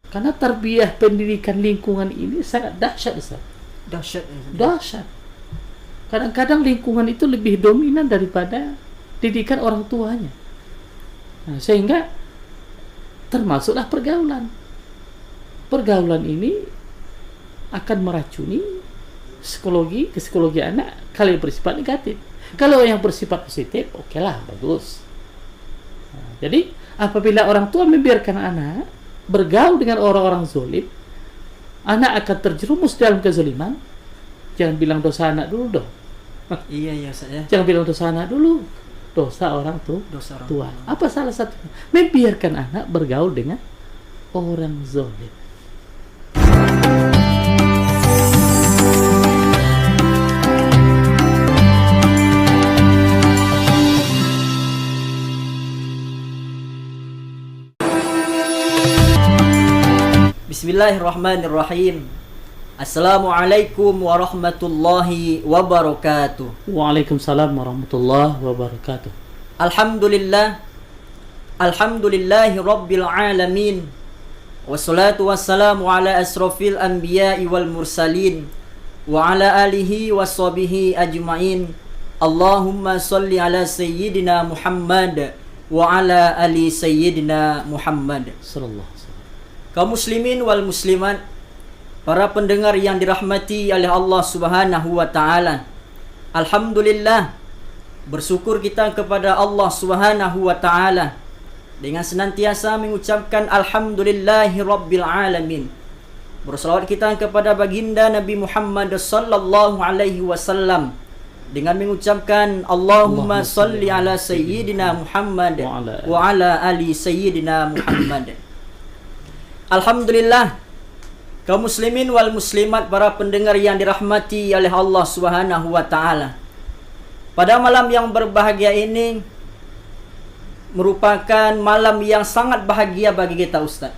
Karena tarbiyah pendidikan lingkungan ini sangat dahsyat, Ustaz. Dahsyat. Kadang-kadang lingkungan itu lebih dominan daripada didikan orang tuanya. Nah, sehingga termasuklah pergaulan. Pergaulan ini akan meracuni psikologi anak kalau yang bersifat negatif. Kalau yang bersifat positif, okelah, bagus. Nah, jadi apabila orang tua membiarkan anak bergaul dengan orang-orang zalim, anak akan terjerumus dalam kezaliman. Jangan bilang dosa anak dulu dong. Iya saya. Jangan bilang dosa anak dulu, dosa orang tua. Apa salah satunya? Membiarkan anak bergaul dengan orang zalim. Bismillahirrahmanirrahim. Assalamualaikum warahmatullahi wabarakatuh. Waalaikumsalam warahmatullahi wabarakatuh. Alhamdulillahi rabbil alamin. Wassalatu wassalamu ala asrafil anbiya'i wal mursalin wa ala alihi washabihi ajma'in. Allahumma salli ala sayyidina Muhammad wa ala ali sayyidina Muhammad Sallallahu alaihi wasallam. Kaum muslimin wal muslimat, para pendengar yang dirahmati oleh Allah Subhanahu wa taala. Alhamdulillah, bersyukur kita kepada Allah Subhanahu wa taala dengan senantiasa mengucapkan alhamdulillahi rabbil alamin. Berselawat kita kepada baginda Nabi Muhammad sallallahu alaihi wasallam dengan mengucapkan Allahumma salli ala sayyidina Muhammad wa ala ali sayyidina Muhammad. Alhamdulillah, kaum muslimin wal muslimat, para pendengar yang dirahmati oleh Allah Subhanahu wa taala. Pada malam yang berbahagia ini merupakan malam yang sangat bahagia bagi kita, Ustaz.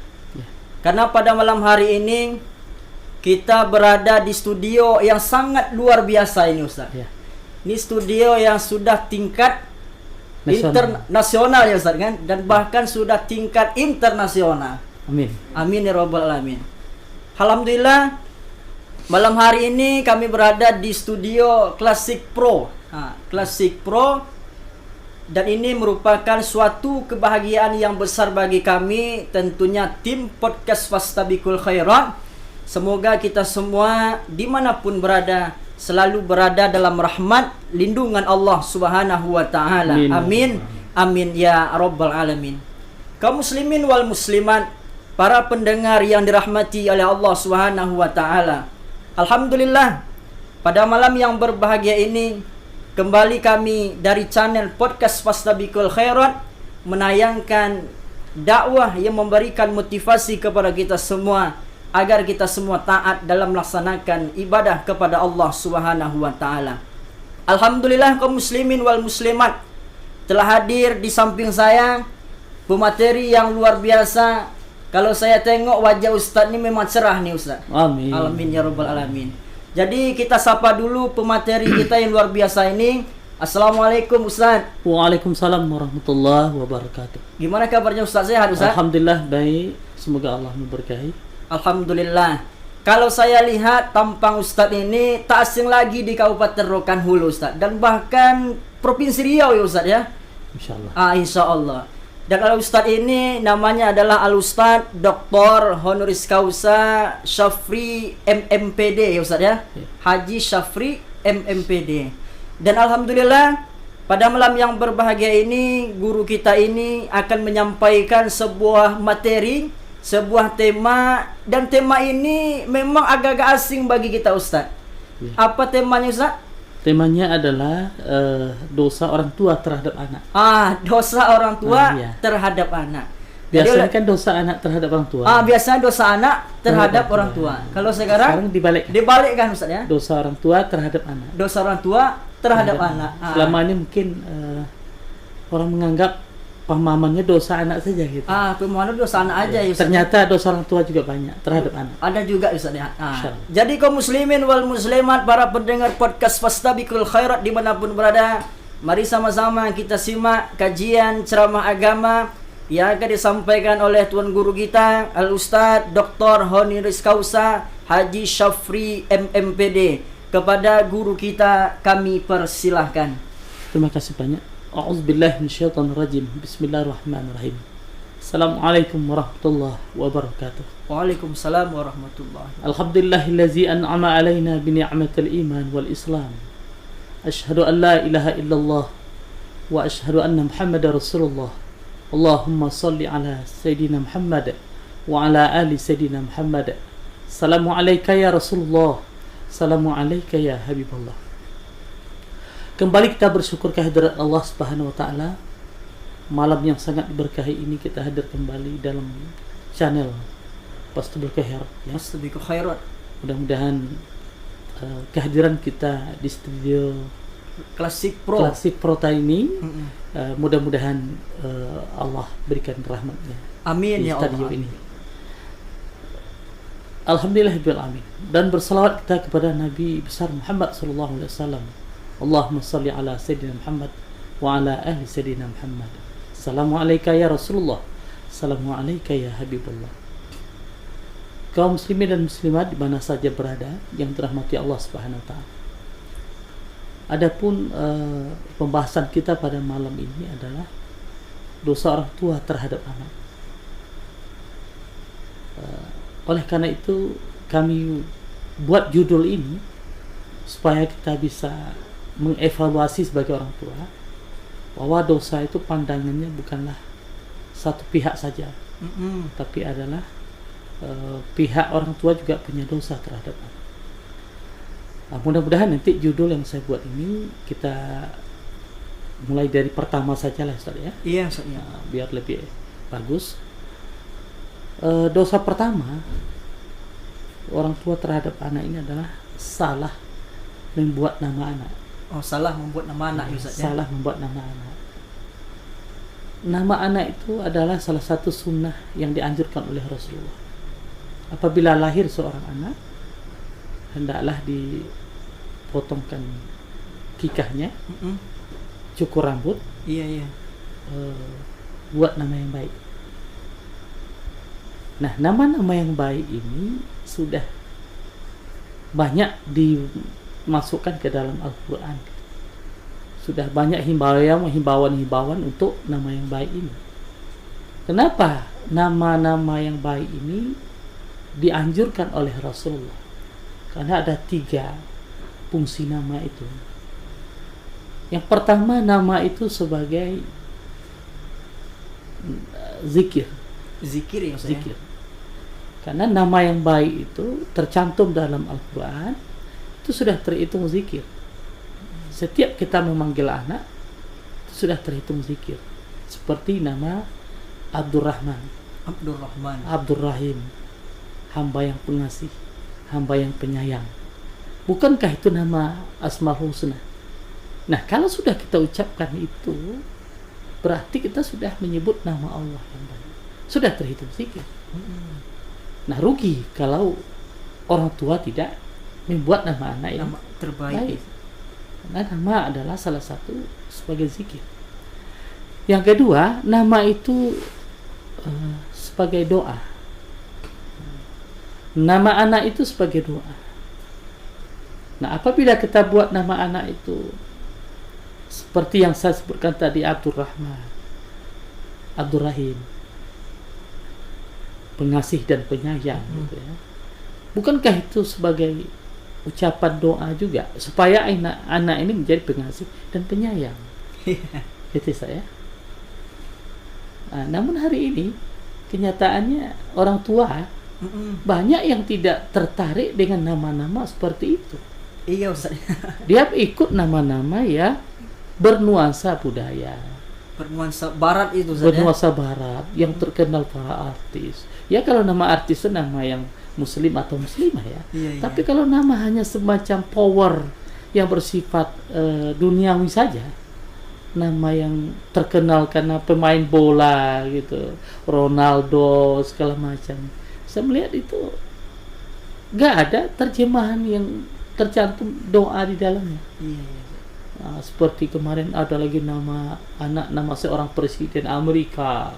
Karena pada malam hari ini kita berada di studio yang sangat luar biasa ini, Ustaz. Ini studio yang sudah tingkat internasional ya, Ustaz, kan? Dan bahkan sudah tingkat internasional. Amin. Amin ya rabbal alamin. Alhamdulillah, malam hari ini kami berada di studio Classic Pro. Classic Pro, dan ini merupakan suatu kebahagiaan yang besar bagi kami, tentunya tim podcast Fastabiqul Khairat. Semoga kita semua dimanapun berada selalu berada dalam rahmat lindungan Allah Subhanahu wa taala. Amin. Amin ya rabbal alamin. Kaum muslimin wal muslimat, para pendengar yang dirahmati oleh Allah Subhanahu wa taala. Alhamdulillah, pada malam yang berbahagia ini kembali kami dari channel podcast Fastabiqul Khairat menayangkan dakwah yang memberikan motivasi kepada kita semua agar kita semua taat dalam melaksanakan ibadah kepada Allah Subhanahu wa taala. Alhamdulillah, kaum muslimin wal muslimat, telah hadir di samping saya pemateri yang luar biasa. Kalau saya tengok wajah Ustaz ini memang cerah nih, Ustaz. Amin. Amin ya rabbal alamin. Jadi kita sapa dulu pemateri kita yang luar biasa ini. Assalamualaikum Ustaz. Waalaikumsalam warahmatullahi wabarakatuh. Gimana kabarnya Ustaz? Sehat Ustaz? Alhamdulillah baik. Semoga Allah memberkahi. Alhamdulillah. Kalau saya lihat tampang Ustaz ini tak asing lagi di Kabupaten Rokan Hulu, Ustaz, dan bahkan Provinsi Riau ya, Ustaz ya. Insyaallah. Insyaallah. Dan Al-Ustaz ini namanya adalah Al-Ustaz Dr. Honoris Causa Syafri MMPD ya, Ustaz ya. Haji Syafri MMPD. Dan alhamdulillah, pada malam yang berbahagia ini guru kita ini akan menyampaikan sebuah materi, sebuah tema, dan tema ini memang agak-agak asing bagi kita, Ustaz. Apa temanya, Ustaz? Temanya adalah dosa orang tua terhadap anak. Dosa orang tua terhadap anak. Biasanya kan dosa anak terhadap orang tua. Biasanya dosa anak terhadap orang tua. Kalau sekarang dibalikkan, Ustaz ya. Dosa orang tua terhadap anak. Dosa orang tua terhadap anak. Selama ini mungkin orang menganggap pemahamannya dosa anak saja gitu. Pemahaman dosa anak aja ya, Ustaz. Ternyata dosa orang tua juga banyak terhadap anak. Ada juga, Ustaz ya. Jadi kaum muslimin wal muslimat, para pendengar podcast Fastabiqul Khairat dimanapun berada, mari sama-sama kita simak kajian ceramah agama yang akan disampaikan oleh Tuan Guru kita Al-Ustadz Dr. Honoris Causa Haji Syafri MMPD. Kepada guru kita kami persilahkan. Terima kasih banyak. A'udzubillahi minasyaitonirrajim. Bismillahirrahmanirrahim. Assalamualaikum warahmatullahi wabarakatuh. Waalaikumsalam warahmatullahi. Alhamdulillahillazi an'ama alaina bi ni'matil iman wal islam. Asyhadu an la ilaha illallah wa asyhadu anna Muhammadar Rasulullah. Allahumma salli ala Sayyidina Muhammad wa ala ali Sayyidina Muhammad. Assalamu alayka ya Rasulullah. Assalamu alayka ya Habibullah. Kembali kita bersyukur kehadirat Allah Subhanahu wa taala. Malam yang sangat diberkahi ini kita hadir kembali dalam channel Pastabul Khair ya. Pastabul Khairat. Mudah-mudahan kehadiran kita di studio Klasik Pro ini mudah-mudahan Allah berikan rahmatnya. Amin di ya studio Allah. Ini. Alhamdulillahirabbil alamin, dan bersalawat kita kepada Nabi besar Muhammad sallallahu alaihi wasallam. Allahumma salli ala Sayyidina Muhammad wa ala ahli Sayyidina Muhammad. Assalamu alayka ya Rasulullah. Assalamu alayka ya Habibullah. Kaum muslimin dan muslimat di mana saja berada yang dirahmati Allah Subhanahu wa taala. Adapun pembahasan kita pada malam ini adalah dosa orang tua terhadap anak. Oleh karena itu kami buat judul ini supaya kita bisa mengevaluasi sebagai orang tua bahwa dosa itu pandangannya bukanlah satu pihak saja, tapi adalah pihak orang tua juga punya dosa terhadap anak. Nah, mudah-mudahan nanti judul yang saya buat ini kita mulai dari pertama saja lah Ustaz ya. Iya Ustaz ya. Biar lebih bagus. Dosa pertama orang tua terhadap anak ini adalah salah membuat nama anak. Oh, salah membuat nama anak Ustaz ya. Salah membuat nama anak. Nama anak itu adalah salah satu sunnah yang dianjurkan oleh Rasulullah. Apabila lahir seorang anak, hendaklah dipotongkan kikahnya, cukur rambut, iya, buat nama yang baik. Nah, nama-nama yang baik ini sudah banyak dimasukkan ke dalam Al-Quran. Sudah banyak himbauan untuk nama yang baik ini. Kenapa nama-nama yang baik ini dianjurkan oleh Rasulullah? Karena ada 3 fungsi nama itu. Yang pertama, nama itu sebagai zikir. Zikir ya Ustaz. Zikir. Karena nama yang baik itu tercantum dalam Al-Quran, itu sudah terhitung zikir. Setiap kita memanggil anak, itu sudah terhitung zikir. Seperti nama Abdurrahman, Abdurrahim, hamba yang pengasih, hamba yang penyayang. Bukankah itu nama Asmaul Husna? Nah, kalau sudah kita ucapkan itu, berarti kita sudah menyebut nama Allah yang baik. Sudah terhitung zikir. Nah, rugi kalau orang tua tidak membuat nama anak yang terbaik. Nah, nama adalah salah satu sebagai zikir. Yang kedua, nama itu sebagai doa. Nama anak itu sebagai doa. Nah, apabila kita buat nama anak itu seperti yang saya sebutkan tadi, Abdurrahman, Abdurrahim, pengasih dan penyayang, gitu ya. Bukankah itu sebagai ucapan doa juga supaya anak ini menjadi pengasih dan penyayang? Itu saya. Nah, namun hari ini kenyataannya orang tua banyak yang tidak tertarik dengan nama-nama seperti itu. Iya Ustaz. Dia ikut nama-nama ya bernuansa budaya, bernuansa barat itu Ustaz. Bernuansa barat yang terkenal para artis. Ya, kalau nama artis itu nama yang muslim atau muslimah ya. Iya. Tapi kalau nama hanya semacam power yang bersifat duniawi saja, nama yang terkenal karena pemain bola gitu, Ronaldo segala macam, saya melihat itu nggak ada terjemahan yang tercantum doa di dalamnya. Iya. Seperti kemarin ada lagi nama seorang presiden Amerika,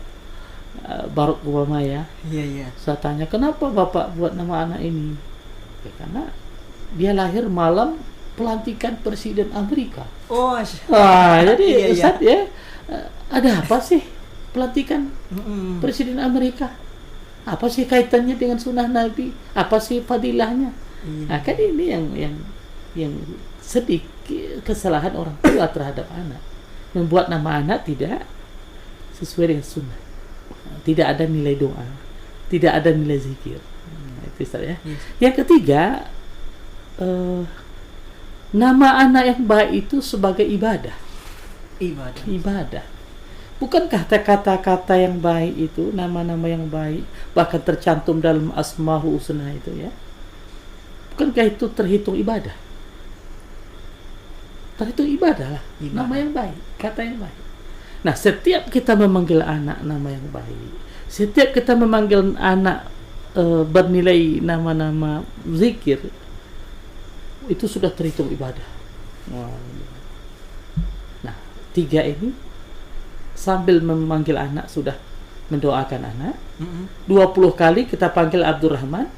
Barack Obama ya. Iya, iya. Saya tanya, kenapa Bapak buat nama anak ini? Ya, karena dia lahir malam pelantikan Presiden Amerika. Oh, Jadi iya, iya. Ustaz ya, ada apa sih pelantikan Mm-mm. Presiden Amerika? Apa sih kaitannya dengan sunnah Nabi? Apa sih fadilahnya? Iya. Nah, kan ini yang sedikit kesalahan orang tua terhadap anak, membuat nama anak tidak sesuai dengan sunnah, tidak ada nilai doa, tidak ada nilai zikir. Itu Ustaz ya. Yes. Yang ketiga, nama anak yang baik itu sebagai ibadah. Ibadah. Bukankah kata-kata yang baik itu, nama-nama yang baik, bahkan tercantum dalam Asmaul Husna itu ya, bukankah itu terhitung ibadah? Terhitung ibadah lah. Nama yang baik, kata yang baik. Nah, setiap kita memanggil anak nama yang baik, setiap kita memanggil anak bernilai nama-nama zikir, itu sudah terhitung ibadah. Nah, 3 ini sambil memanggil anak sudah mendoakan anak. 20 kali kita panggil Abdurrahman,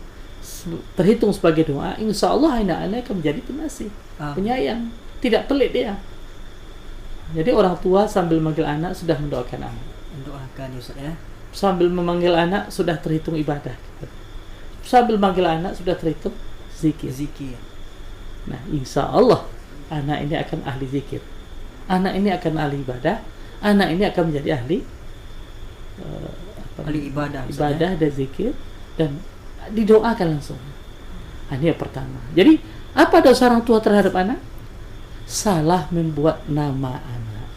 terhitung sebagai doa. Insya Allah anak akan menjadi penasih, penyayang, tidak pelit dia. Jadi orang tua sambil memanggil anak sudah mendoakan anak. Mendoakan Ustaz ya. Sambil memanggil anak sudah terhitung ibadah. Sambil memanggil anak sudah terhitung zikir. Nah, insya Allah anak ini akan ahli zikir. Anak ini akan ahli ibadah. Anak ini akan menjadi ahli ahli ibadah dan zikir, dan didoakan langsung. Ini yang pertama. Jadi apa dosa orang tua terhadap anak? Salah membuat nama anak.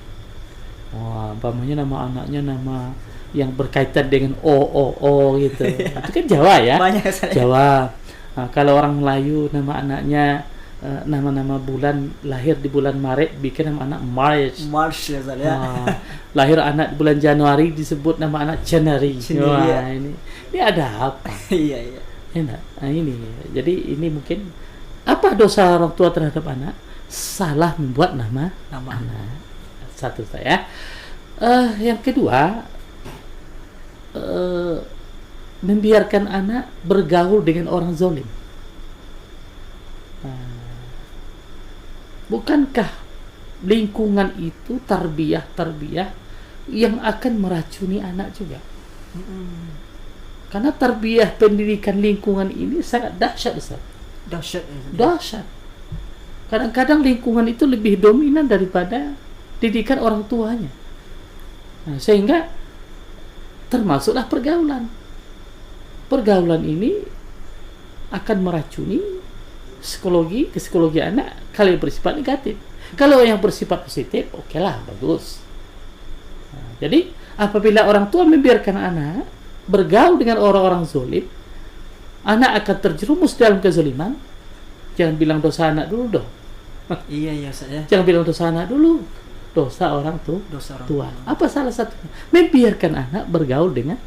Umpamanya nama anaknya nama yang berkaitan dengan o gitu. Itu kan Jawa ya. Banyak Jawa. Nah, kalau orang Melayu nama anaknya nama-nama bulan, lahir di bulan Maret bikin nama anak March ya Ustaz ya. Lahir anak di bulan Januari disebut nama anak Januari. Wah, ini ada apa? Iya. Nah, ini. Jadi ini mungkin apa dosa orang tua terhadap anak? Salah membuat nama anak. Satu saya. Yang kedua, membiarkan anak bergaul dengan orang zalim. Bukankah lingkungan itu tarbiyah yang akan meracuni anak juga? Karena tarbiyah pendidikan lingkungan ini sangat dahsyat, Ustaz. Dahsyat. Kadang-kadang lingkungan itu lebih dominan daripada didikan orang tuanya. Nah, sehingga termasuklah pergaulan. Pergaulan ini akan meracuni psikologi anak kalau yang bersifat negatif. Kalau yang bersifat positif, okelah, bagus. Nah, jadi apabila orang tua membiarkan anak bergaul dengan orang-orang zalim, anak akan terjerumus dalam kezaliman. Jangan bilang dosa anak dulu dong. Iya saya. Jangan bilang dosa anak dulu, dosa orang tua. Apa salah satunya? Membiarkan anak bergaul dengan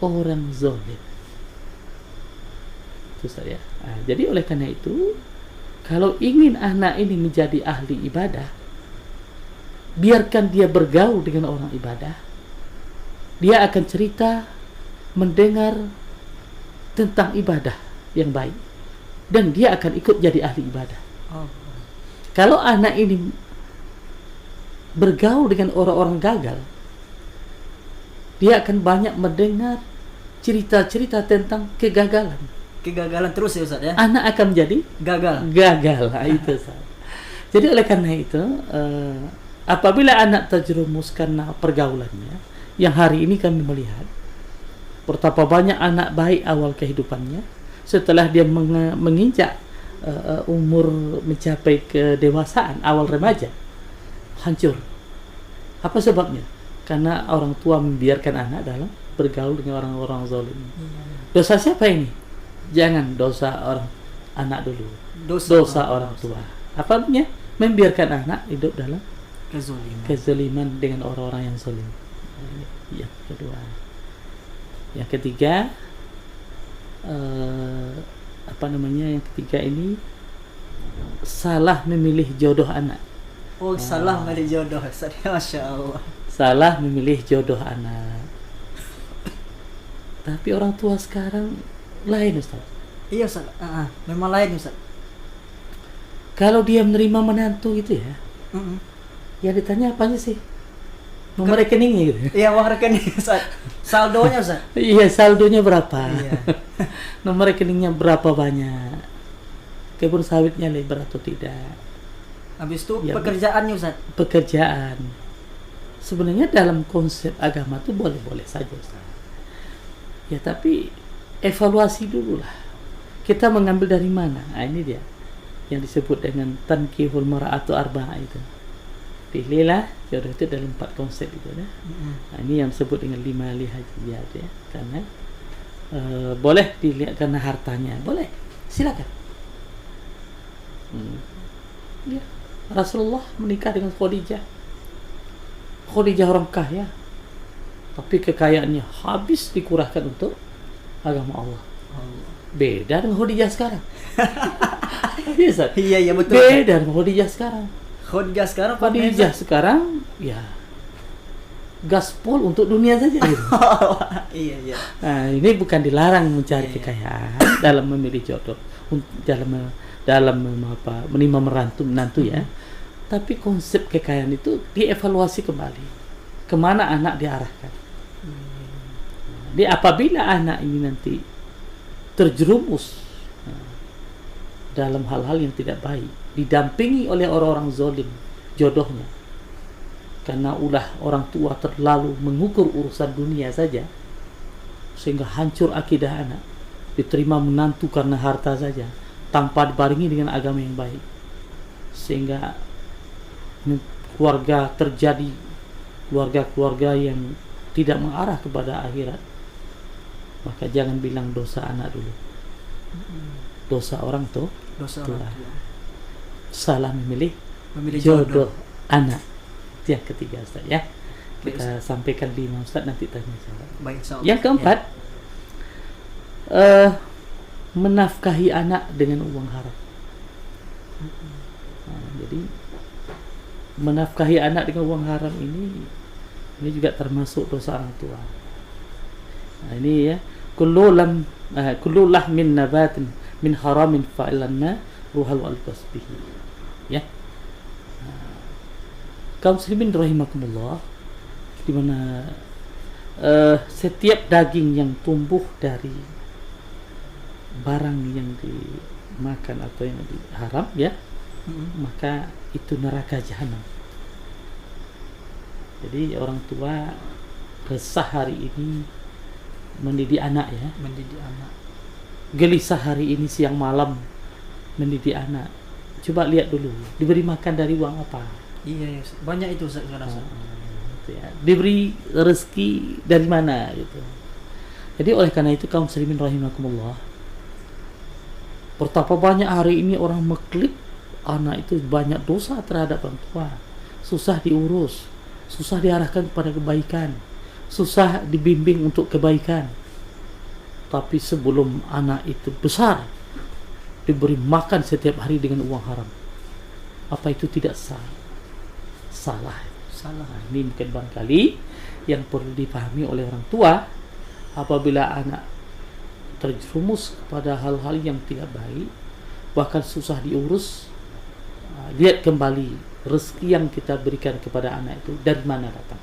orang zalim. Itu saya. Nah, jadi oleh karena itu, kalau ingin anak ini menjadi ahli ibadah, biarkan dia bergaul dengan orang ibadah. Dia akan cerita, mendengar tentang ibadah yang baik, dan dia akan ikut jadi ahli ibadah. Kalau anak ini bergaul dengan orang-orang gagal, dia akan banyak mendengar cerita-cerita tentang kegagalan terus ya Ustaz ya. Anak akan menjadi gagal. Itu Ustaz. Jadi oleh karena itu, apabila anak terjerumus karena pergaulannya, yang hari ini kami melihat betapa banyak anak baik awal kehidupannya, setelah dia menginjak umur mencapai kedewasaan, awal remaja, hancur. Apa sebabnya? Karena orang tua membiarkan anak dalam bergaul dengan orang-orang zalim. Dosa siapa ini? Jangan dosa orang anak dulu. Dosa orang tua. Apanya? Membiarkan anak hidup dalam kezaliman dengan orang-orang yang zalim. Yang kedua. Yang ketiga, yang ketiga ini salah memilih jodoh anak. Salah memilih jodoh. Masya Allah. Salah memilih jodoh anak. Tapi orang tua sekarang lain, Ustaz. Iya Ustaz. Memang lain Ustaz. Kalau dia menerima menantu itu ya, ya ditanya apanya sih? Nomor rekeningnya gitu. Iya, uang rekening Ustaz. Saldonya Ustaz. Iya, saldonya berapa? Iya. Nomor rekeningnya berapa banyak? Kebun sawitnya lebar atau tidak? Habis itu Ya, pekerjaannya Ustaz. Pekerjaan. Sebenarnya dalam konsep agama itu boleh-boleh saja, Ustaz. Ya, tapi evaluasi dulu lah. Kita mengambil dari mana? Nah, ini dia yang disebut dengan tankihul mar'atu arba'a itu. Pilihlah jodoh itu dalam 4 konsep itu ya. Nah, ini yang disebut dengan 5 lihajiyat ya. Karena boleh dilihat karena hartanya, boleh, silakan. Ya, Rasulullah menikah dengan Khadijah. Khadijah orang kaya, tapi kekayaannya habis dikurahkan untuk agama Allah. Beda dengan Khadijah sekarang. Bisa. Iya betul. Beda dengan Khadijah sekarang. Khadijah sekarang ya gaspol untuk dunia saja. Gitu. Iya. Nah, ini bukan dilarang mencari kekayaan dalam memilih jodoh, dalam menerima menantu ya. Tapi konsep kekayaan itu dievaluasi kembali. Kemana anak diarahkan? Jadi apabila anak ini nanti terjerumus dalam hal-hal yang tidak baik, didampingi oleh orang-orang zalim jodohnya, karena ulah orang tua terlalu mengukur urusan dunia saja, sehingga hancur akidah anak, diterima menantu karena harta saja, tanpa dibarengi dengan agama yang baik, sehingga keluarga yang tidak mengarah kepada akhirat. Maka jangan bilang dosa anak dulu, dosa orang tua. Salah memilih jodoh anak. Itu yang ketiga, Ustaz ya. Kita sampaikan 5, Ustaz, nanti tanya saya. Baik, yang keempat, menafkahi anak dengan uang haram. Jadi menafkahi anak dengan uang haram ini juga termasuk dosa orang tua. Nah, ini ya, kullu lahmin nabatin min haramin fa'ilanna ruhal wal kasbihi. Ya. Kaum muslimin rahimakumullah, di mana setiap daging yang tumbuh dari barang yang dimakan atau yang haram ya, maka itu neraka jahanam. Jadi orang tua resah hari ini mendidik anak ya, gelisah hari ini siang malam mendidik anak. Coba lihat dulu, diberi makan dari uang apa? Iya, banyak itu saya rasa. Ya. Diberi rezeki dari mana gitu. Jadi oleh karena itu kaum muslimin rahimakumullah, betapa banyak hari ini orang mengklik anak itu banyak dosa terhadap orang tua, susah diurus, susah diarahkan kepada kebaikan, susah dibimbing untuk kebaikan. Tapi sebelum anak itu besar, diberi makan setiap hari dengan uang haram. Apa itu tidak salah? Salah. Nah, ini mungkin barangkali yang perlu dipahami oleh orang tua. Apabila anak terjerumus kepada hal-hal yang tidak baik, bahkan susah diurus, lihat kembali rezeki yang kita berikan kepada anak itu dari mana datang.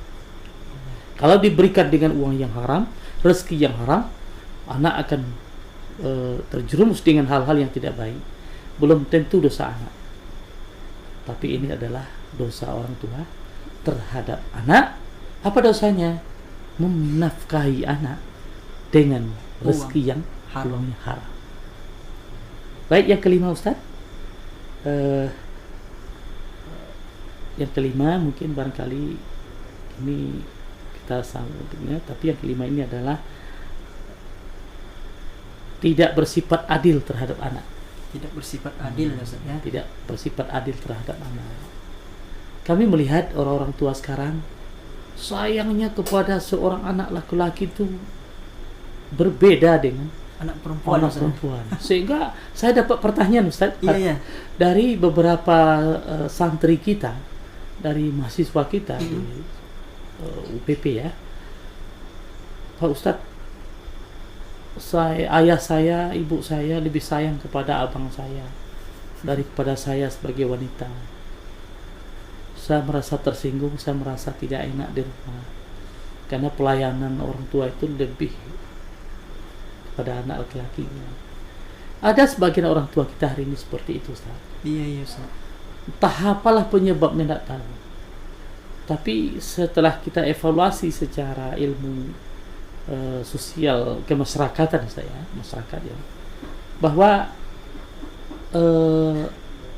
Kalau diberikan dengan uang yang haram, rezeki yang haram, anak akan terjerumus dengan hal-hal yang tidak baik. Belum tentu dosa anak, tapi ini adalah dosa orang tua terhadap anak. Apa dosanya? Menafkahi anak dengan rezeki yang uangnya haram. Baik, yang kelima, Ustaz. Yang kelima mungkin barangkali ini kita sambungnya, tapi yang kelima ini adalah tidak bersifat adil terhadap anak. Tidak bersifat adil, Ustaz ya. Tidak bersifat adil terhadap anak. Kami melihat orang-orang tua sekarang sayangnya kepada seorang anak laki-laki itu berbeda dengan anak perempuan. Sehingga saya dapat pertanyaan, Ustaz, dari beberapa santri kita, dari mahasiswa kita di UPP ya, Pak Ustaz, ayah saya, ibu saya lebih sayang kepada abang saya daripada saya sebagai wanita. Saya merasa tersinggung, saya merasa tidak enak di rumah. Karena pelayanan orang tua itu lebih kepada anak laki-lakinya. Ada sebagian orang tua kita hari ini seperti itu, Ustaz. Iya, Ustaz. Entah apalah penyebabnya, tidak tahu. Tapi setelah kita evaluasi secara ilmu sosial kemasyarakatan masyarakat ya, bahwa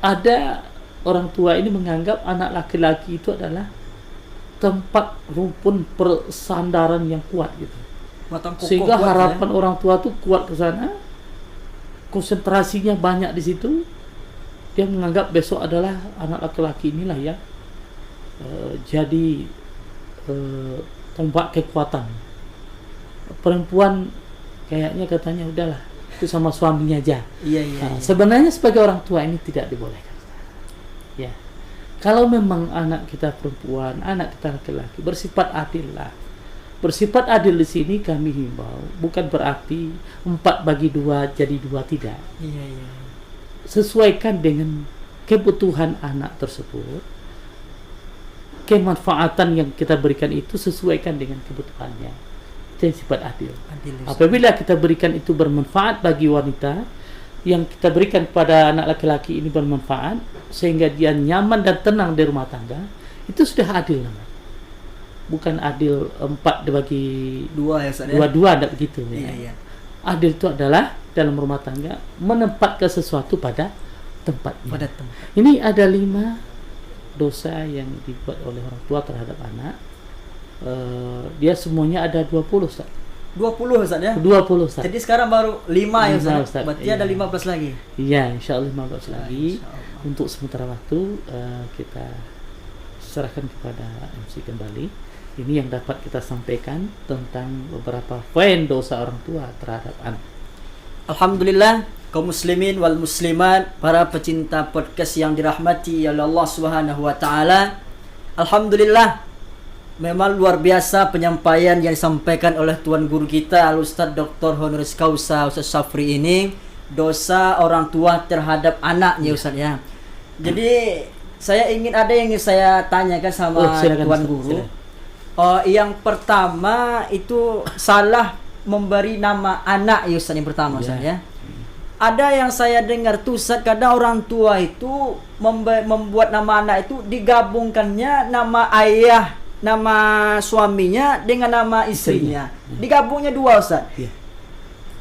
ada orang tua ini menganggap anak laki-laki itu adalah tempat rumpun persandaran yang kuat gitu. Sehingga harapan orang tua tuh kuat ke sana, konsentrasinya banyak di situ. Dia menganggap besok adalah anak laki-laki inilah ya jadi tombak kekuatan. Perempuan kayaknya katanya udahlah itu sama suaminya aja. Iya. Sebenarnya sebagai orang tua ini tidak dibolehkan. Ya, kalau memang anak kita perempuan, anak kita laki-laki, bersifat adil lah. Bersifat adil di sini kami himbau, bukan berarti 4/2 jadi 2, tidak. Iya. Sesuaikan dengan kebutuhan anak tersebut. Kemanfaatan yang kita berikan itu sesuaikan dengan kebutuhannya. Itu yang sifat adil. Apabila kita berikan itu bermanfaat bagi wanita, yang kita berikan kepada anak laki-laki ini bermanfaat sehingga dia nyaman dan tenang di rumah tangga, itu sudah adil namanya. Bukan adil 4/2 ya, Ustaz. 2/2 tidak begitu. Iya. Adil itu adalah dalam rumah tangga menempatkan sesuatu pada tempatnya. Ini ada 5 dosa yang dibuat oleh orang tua terhadap anak. Dia semuanya ada 20, Ustaz. 20, Ustaz ya? 20, Ustaz. Jadi sekarang baru 5 ya, Ustaz? Berarti iya. ada 15 lagi? Iya, insyaAllah 15 lagi. Untuk sementara waktu kita serahkan kepada MC kembali. Ini yang dapat kita sampaikan tentang beberapa poin dosa orang tua terhadap anak. Alhamdulillah, kaum muslimin wal muslimat, para pecinta podcast yang dirahmati oleh Allah Subhanahu wa taala. Alhamdulillah, memang luar biasa penyampaian yang disampaikan oleh tuan guru kita Al-Ustaz Dr. Honoris Causa Ustaz Syafri ini, dosa orang tua terhadap anaknya, Ustaz ya. Jadi saya ingin saya tanyakan sama tuan guru. Yang pertama itu salah memberi nama anak ya, Ustaz, yang pertama, Ustaz ya. Ada yang saya dengar tuh, Ustaz, kadang orang tua itu membuat nama anak itu digabungkannya nama ayah, nama suaminya dengan nama istrinya. Digabungnya 2, Ustaz.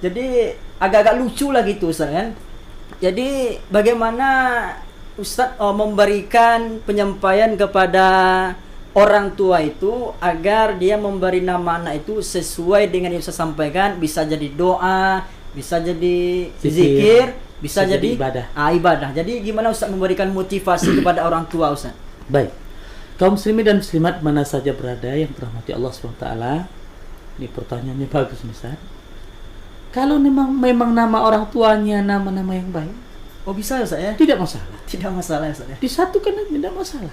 Jadi agak-agak lucu lah gitu, Ustaz kan. Jadi bagaimana Ustaz memberikan penyampaian kepada orang tua itu agar dia memberi nama anak itu sesuai dengan yang saya sampaikan, bisa jadi doa, bisa jadi zikir, bisa jadi ibadah. Jadi gimana Ustaz memberikan motivasi kepada orang tua, Ustaz? Baik. Kaum muslimin dan muslimat mana saja berada yang dirahmati Allah SWT. Ini pertanyaannya bagus, Ustaz. Kalau memang nama orang tuanya nama-nama yang baik, bisa, Ustaz ya? Tidak masalah. Tidak masalah, Ustaz ya? Disatukan tidak masalah.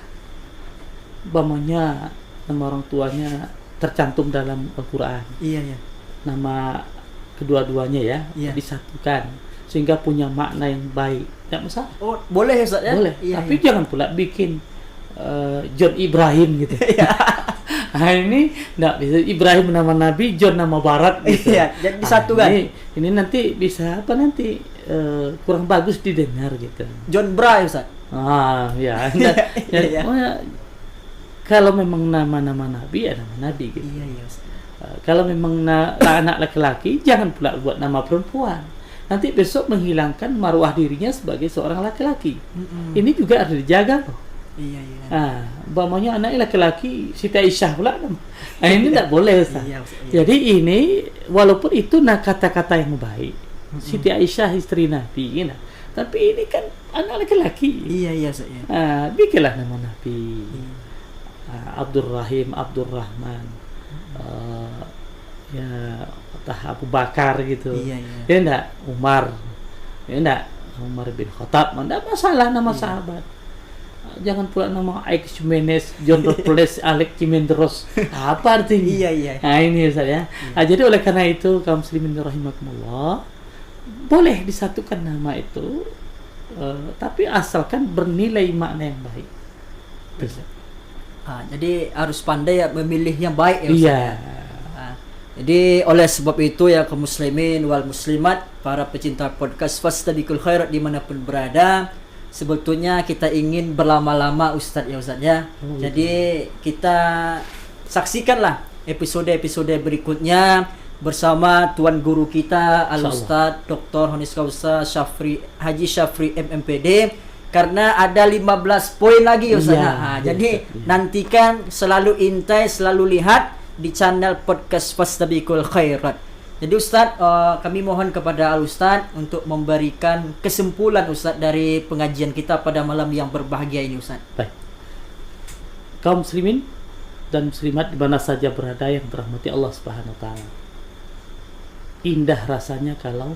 Umpamanya nama orang tuanya tercantum dalam Al-Quran. Iya. Nama kedua-duanya disatukan sehingga punya makna yang baik. Tidak masalah. Boleh ya, Ustaz ya? Boleh. Tapi jangan pula bikin John Ibrahim gitu. Nah, ini tidak bisa. Ibrahim nama Nabi, John nama Barat gitu. Iya, jadi disatukan. Ini nanti bisa kurang bagus didengar gitu. John Bra, Ustaz. Ya. Kalau memang nama-nama Nabi ya nama Nabi gitu. Iya. Kalau memang anak laki-laki, jangan pula buat nama perempuan. Nanti besok menghilangkan marwah dirinya sebagai seorang laki-laki. Ini juga harus dijaga loh. Iya. Umpamanya anaknya laki-laki, Siti Aisyah pula. Ini tidak boleh, Ustaz. Iya. Jadi ini walaupun itu kata-kata yang baik. Siti Aisyah istri Nabi, tapi ini kan anak laki-laki. Iya, Ustaz ya. Bikinlah nama Nabi. Abdurrahim, Abdurrahman, Abu Bakar gitu. Iya. Ya enggak, Umar bin Khattab, enggak masalah nama sahabat. Jangan pula nama Alex Jimenez, John Robles, Alex Jimenez. Apa artinya? Iya. Nah ini Ustaz ya. Jadi oleh karena itu kaum muslimin rahimakumullah, boleh disatukan nama itu, tapi asalkan bernilai makna yang baik. Bisa. Jadi harus pandai ya memilih yang baik ya Ustaz. Iya. Jadi oleh sebab itu ya kaum muslimin wal muslimat, para pecinta podcast Fastabiqul Khairat dimanapun berada, sebetulnya kita ingin berlama-lama Ustadz ya Ustadz ya. Jadi kita saksikanlah episode-episode berikutnya bersama tuan guru kita Al-Ustadz Dr. Honis Kausa Haji Syafri MMPD, karena ada 15 poin lagi Ustadz. Jadi nantikan, selalu intai, selalu lihat di channel podcast Fastabiqul Khairat. Jadi Ustadz, kami mohon kepada Al-Ustadz untuk memberikan kesimpulan Ustadz dari pengajian kita pada malam yang berbahagia ini Ustadz. Baik. Kaum muslimin dan muslimat di mana saja berada yang dirahmati Allah Subhanahu wa taala. Indah rasanya kalau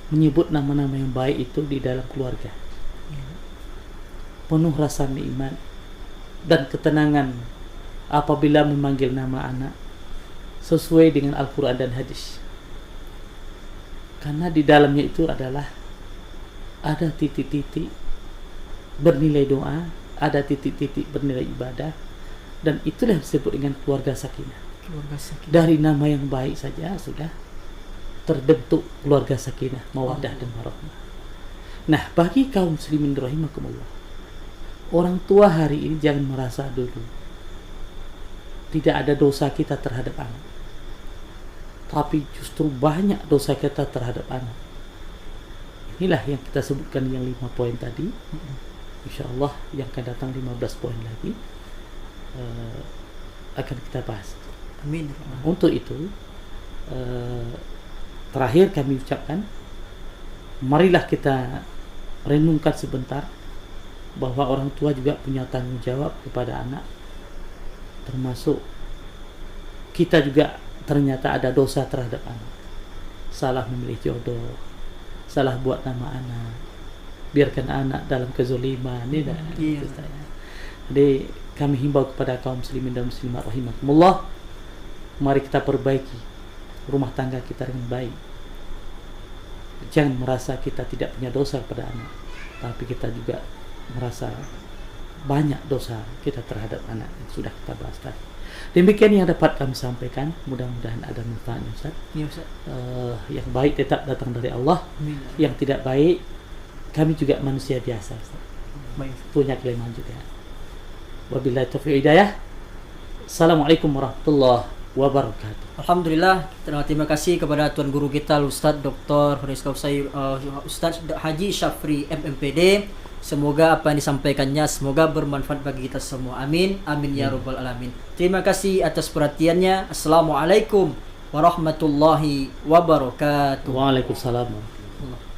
menyebut nama-nama yang baik itu di dalam keluarga. Penuh rasa nikmat dan ketenangan apabila memanggil nama anak sesuai dengan Al-Quran dan hadis, karena di dalamnya itu adalah ada titik-titik bernilai doa, ada titik-titik bernilai ibadah, dan itulah yang disebut dengan keluarga sakinah. Dari nama yang baik saja sudah terbentuk keluarga sakinah, mawaddah dan warahmah. Nah, bagi kaum muslimin rahimakumullah, orang tua hari ini jangan merasa dulu tidak ada dosa kita terhadap anak, tapi justru banyak dosa kita terhadap anak. Inilah yang kita sebutkan yang 5 poin tadi. InsyaAllah yang akan datang 15 poin lagi akan kita bahas. Amin. Untuk itu terakhir kami ucapkan, marilah kita renungkan sebentar bahwa orang tua juga punya tanggung jawab kepada anak, termasuk kita juga ternyata ada dosa terhadap anak. Salah memilih jodoh, salah buat nama anak, biarkan anak dalam kezoliman. Jadi kami himbau kepada kaum muslimin dan muslimat rahimakumullah, mari kita perbaiki rumah tangga kita dengan baik. Jangan merasa kita tidak punya dosa kepada anak, tapi kita juga merasa banyak dosa kita terhadap anak yang sudah kita bahas tadi. Demikian yang dapat kami sampaikan, mudah-mudahan ada manfaatnya Ustaz. Ya, Ustaz. Yang baik tetap datang dari Allah. Amin. Yang tidak baik, kami juga manusia biasa Ustaz. Punya kelemahan juga. Wabillahi taufiq hidayah. Assalamualaikum warahmatullahi wabarakatuh. Alhamdulillah, terima kasih kepada tuan guru kita Ustadz Dr. Honis Kausa Ustadz Haji Syafri MMPD. Semoga apa yang disampaikannya semoga bermanfaat bagi kita semua. Amin. Amin ya rabbal alamin. Terima kasih atas perhatiannya. Assalamualaikum warahmatullahi wabarakatuh. Waalaikumsalam warahmatullahi wabarakatuh.